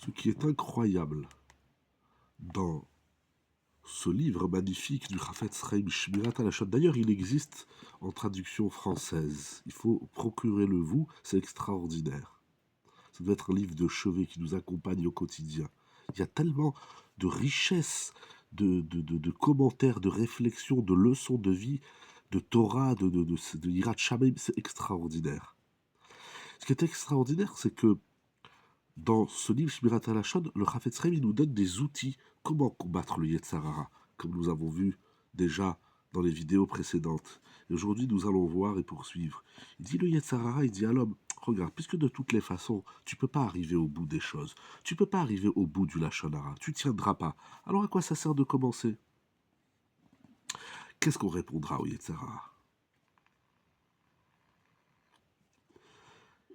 Ce qui est incroyable dans ce livre magnifique du Chafetz Chaim Shmirat Halashon, d'ailleurs il existe en traduction française, il faut procurer-le vous, c'est extraordinaire. Ça doit être un livre de chevet qui nous accompagne au quotidien. Il y a tellement de richesses, de commentaires, de réflexions, de leçons de vie, de Torah, de Yirat Shamayim, c'est extraordinaire. Ce qui est extraordinaire, c'est que dans ce livre Shmirat Halashon, le Chafetz Chaim nous donne des outils comment combattre le Yetzer Hara, comme nous avons vu déjà dans les vidéos précédentes. Et aujourd'hui, nous allons voir et poursuivre. Il dit le Yetzer Hara, il dit à l'homme, regarde, puisque de toutes les façons, tu peux pas arriver au bout des choses, tu peux pas arriver au bout du Lachon Hara, tu tiendras pas. Alors à quoi ça sert de commencer? Qu'est-ce qu'on répondra au Yetzer Hara?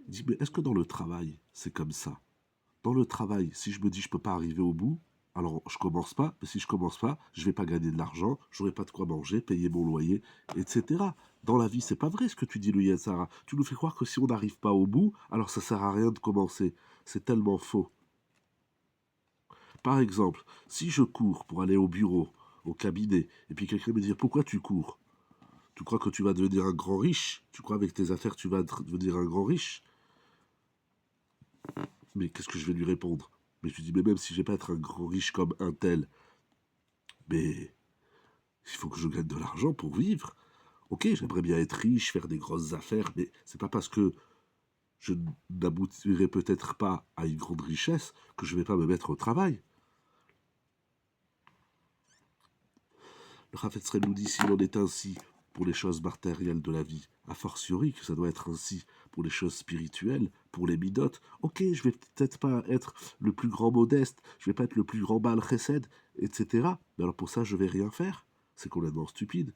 Il dit, mais est-ce que dans le travail, c'est comme ça? Dans le travail, si je me dis je peux pas arriver au bout, alors je commence pas, mais si je commence pas, je vais pas gagner de l'argent, j'aurai pas de quoi manger, payer mon loyer, etc. Dans la vie, c'est pas vrai ce que tu dis, le Yassara. Tu nous fais croire que si on n'arrive pas au bout, alors ça sert à rien de commencer. C'est tellement faux. Par exemple, si je cours pour aller au bureau, au cabinet, et puis quelqu'un me dit pourquoi tu cours? Tu crois que tu vas devenir un grand riche? Tu crois avec tes affaires tu vas devenir un grand riche? Mais qu'est-ce que je vais lui répondre? Mais je lui dis, mais même si je vais pas être un grand riche comme un tel, mais il faut que je gagne de l'argent pour vivre. Ok, j'aimerais bien être riche, faire des grosses affaires, mais c'est pas parce que je n'aboutirai peut-être pas à une grande richesse que je vais pas me mettre au travail. Le Chafetz Chaim nous dit s'il en est ainsi pour les choses matérielles de la vie, a fortiori que ça doit être ainsi pour les choses spirituelles, pour les midotes. Ok, je vais peut-être pas être le plus grand modeste, je vais pas être le plus grand Baal Chesed, etc. Mais alors pour ça, je vais rien faire. C'est complètement stupide.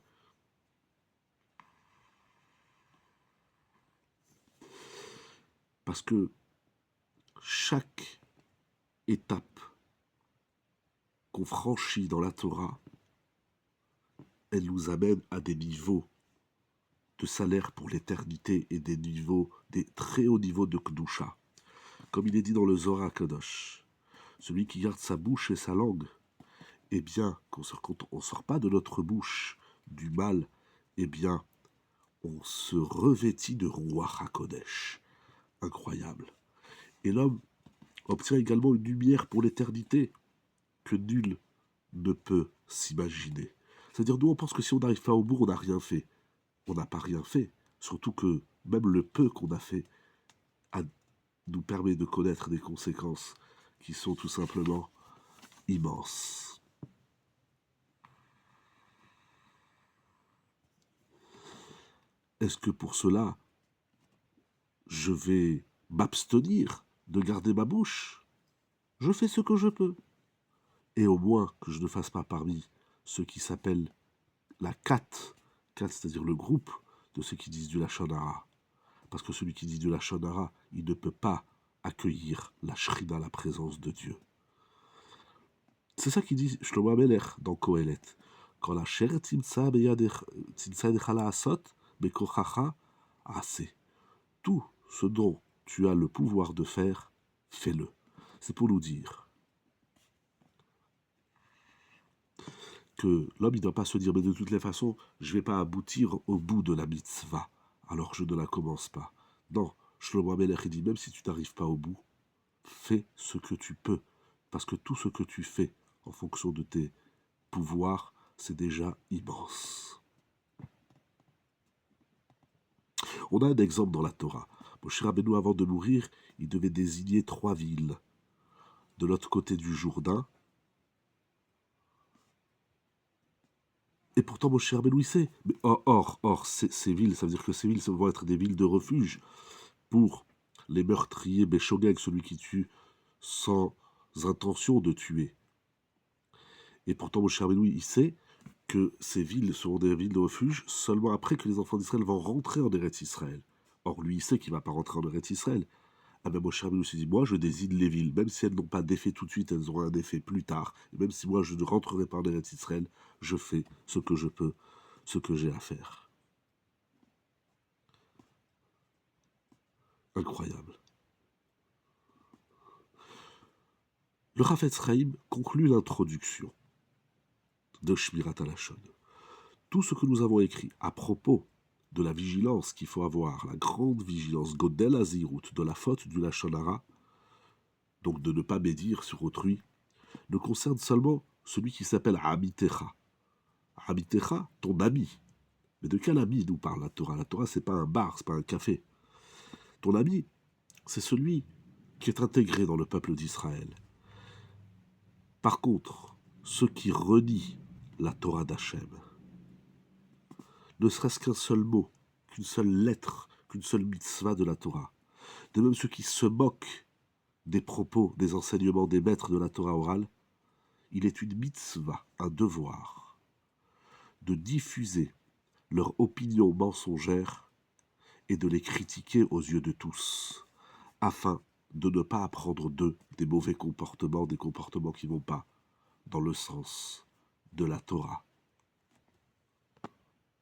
Parce que chaque étape qu'on franchit dans la Torah, elle nous amène à des niveaux de salaire pour l'éternité et des niveaux, des très hauts niveaux de Kdusha. Comme il est dit dans le Zohar Kadosh, celui qui garde sa bouche et sa langue, eh bien, quand on ne sort pas de notre bouche du mal, eh bien, on se revêtit de Ruach HaKodesh. Incroyable. Et l'homme obtient également une lumière pour l'éternité que nul ne peut s'imaginer. C'est-à-dire, nous, on pense que si on n'arrive pas au bout, on n'a rien fait. On n'a pas rien fait. Surtout que même le peu qu'on a fait nous permet de connaître des conséquences qui sont tout simplement immenses. Est-ce que pour cela, je vais m'abstenir de garder ma bouche? Je fais ce que je peux. Et au moins que je ne fasse pas parmi ceux qui s'appellent la cat, c'est-à-dire le groupe de ceux qui disent du Lachon Hara. Parce que celui qui dit du Lachon Hara, il ne peut pas accueillir la Shrina, la présence de Dieu. C'est ça qu'il dit Shlomo Amelech dans Kohelet. Quand la chair timtsa beyadcha la'asot bekochacha assez. Tout ce dont tu as le pouvoir de faire, fais-le. C'est pour nous dire que l'homme ne doit pas se dire mais de toutes les façons, je ne vais pas aboutir au bout de la mitzvah, alors je ne la commence pas. Non, Shlomo Amelech dit même si tu n'arrives pas au bout, fais ce que tu peux. Parce que tout ce que tu fais en fonction de tes pouvoirs, c'est déjà immense. On a un exemple dans la Torah. Moshe Rabbeinu, avant de mourir, il devait désigner 3 villes. De l'autre côté du Jourdain. Et pourtant, Moshe Rabbeinu, il sait. Mais or ces villes, ça veut dire que ces villes vont être des villes de refuge pour les meurtriers Béchogeg, celui qui tue sans intention de tuer. Et pourtant, Moshe Rabbeinu, il sait que ces villes seront des villes de refuge seulement après que les enfants d'Israël vont rentrer en Eretz Israël. Or, lui, il sait qu'il ne va pas rentrer en Eretz Israël. Ah ben, Moshe Rabbeinu se dit, moi, je désigne les villes, même si elles n'ont pas d'effet tout de suite, elles auront un effet plus tard. Et même si moi, je ne rentrerai pas en Eretz Israël, je fais ce que je peux, ce que j'ai à faire. Incroyable. Le Chafetz Chaim conclut l'introduction de Shmirat HaLashon. Tout ce que nous avons écrit à propos de la vigilance qu'il faut avoir, la grande vigilance, Godel Hazirut, de la faute du Lashon Hara, donc de ne pas médire sur autrui, ne concerne seulement celui qui s'appelle Amitecha. Amitecha, ton ami. Mais de quel ami nous parle la Torah? La Torah, c'est pas un bar, c'est pas un café. Ton ami, c'est celui qui est intégré dans le peuple d'Israël. Par contre, ceux qui renient la Torah d'Hachem, ne serait-ce qu'un seul mot, qu'une seule lettre, qu'une seule mitzvah de la Torah, de même ceux qui se moquent des propos, des enseignements des maîtres de la Torah orale, il est une mitzvah, un devoir, de diffuser leur opinion mensongère et de les critiquer aux yeux de tous, afin de ne pas apprendre d'eux des mauvais comportements, des comportements qui ne vont pas dans le sens de la Torah.